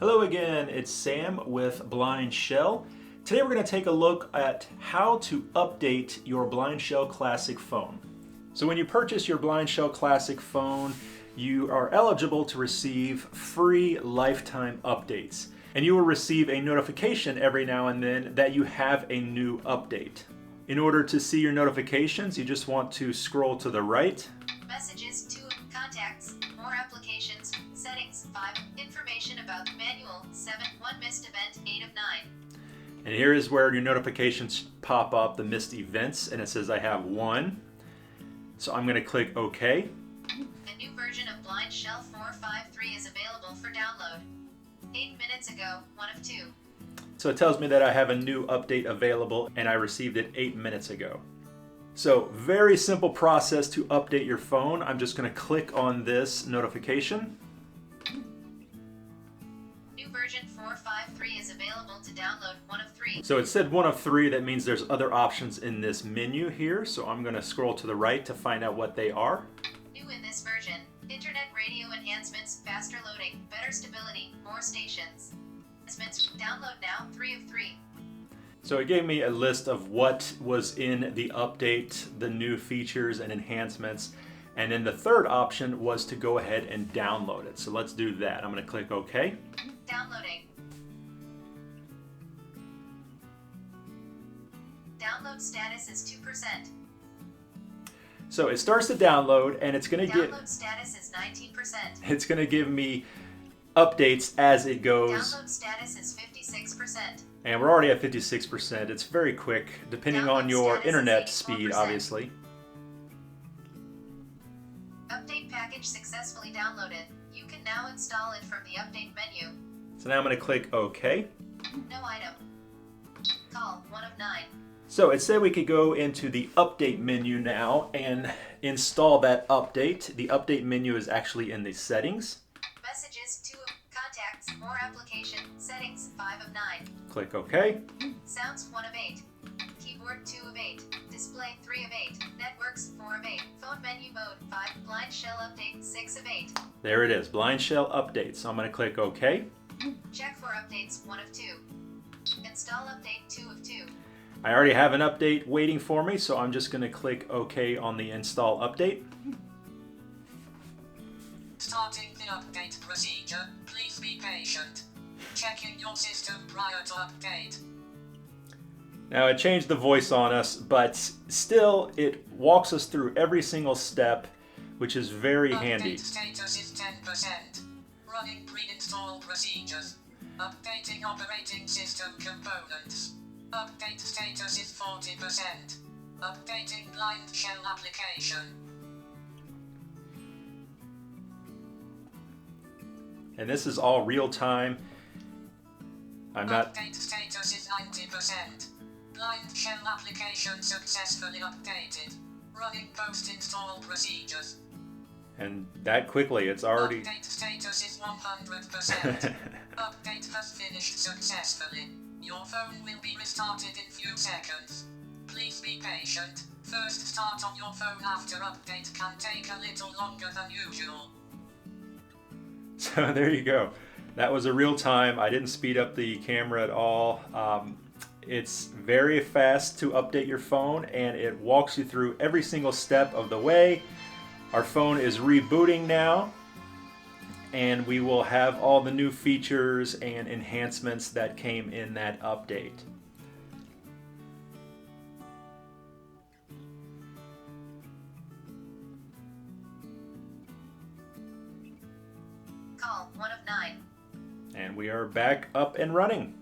Hello again, it's Sam with BlindShell. Today we're going to take a look at how to update your BlindShell Classic phone. So when you purchase your BlindShell Classic phone, you are eligible to receive free lifetime updates. And you will receive a notification every now and then that you have a new update. In order to see your notifications, you just want to scroll to the right. Messages, 2, contacts, more applications, settings, 5, information about the manual, 7, 1 missed event, 8 of 9. And here is where your notifications pop up, the missed events, and it says I have 1. So I'm going to click OK. A new version of BlindShell 4.5.3 is available for download. 8 minutes ago, 1 of 2. So it tells me that I have a new update available and I received it 8 minutes ago. So very simple process to update your phone. I'm just going to click on this notification. New version 4.5.3 is available to download, 1 of 3. So it said 1 of 3. That means there's other options in this menu here. So I'm going to scroll to the right to find out what they are. New in this version, internet radio enhancements, faster loading, better stability, more stations. Download now, 3 of 3. So it gave me a list of what was in the update, the new features and enhancements. And then the third option was to go ahead and download it. So let's do that. I'm going to click OK. Downloading. Download status is 2%. So it starts to download and it's going to Download status is 19%. It's going to give me updates as it goes. Download status is 56%. And we're already at 56%. It's very quick, depending on your internet speed, obviously. Update package successfully downloaded. You can now install it from the update menu. So now I'm going to click OK. No item. Call, 1 of 9. So it said we could go into the update menu now and install that update. The update menu is actually in the settings. Messages, 2 of contacts, more application, settings, 5 of 9. Click OK. Sounds, 1 of 8. Keyboard, 2 of 8. Display, 3 of 8. Networks, 4 of 8. Phone menu mode, 5. BlindShell update, 6 of 8. There it is, BlindShell update. So I'm going to click OK. Check for updates, 1 of 2. Install update, 2 of 2. I already have an update waiting for me, so I'm just going to click OK on the install update. Starting the update procedure, please be patient. Checking your system prior to update. Now it changed the voice on us, but still it walks us through every single step, which is very handy. Update status is 10%. Running pre-install procedures. Updating operating system components. Update status is 40%. Updating BlindShell application. And this is all real time. Update status is 90%. BlindShell application successfully updated. Running post-install procedures. And that quickly, it's already... Update status is 100%. Update has finished successfully. Your phone will be restarted in few seconds. Please be patient. First start on your phone after update can take a little longer than usual. So there you go. That was a real time. I didn't speed up the camera at all. It's very fast to update your phone and it walks you through every single step of the way. Our phone is rebooting now and we will have all the new features and enhancements that came in that update. Call, 1 of 9. And we are back up and running.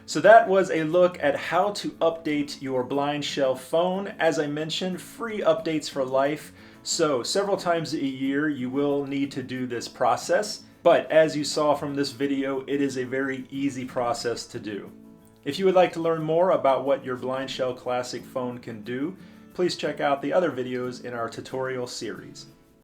So that was a look at how to update your BlindShell phone. As I mentioned, free updates for life. So several times a year you will need to do this process. But as you saw from this video, it is a very easy process to do. If you would like to learn more about what your BlindShell Classic phone can do, please check out the other videos in our tutorial series.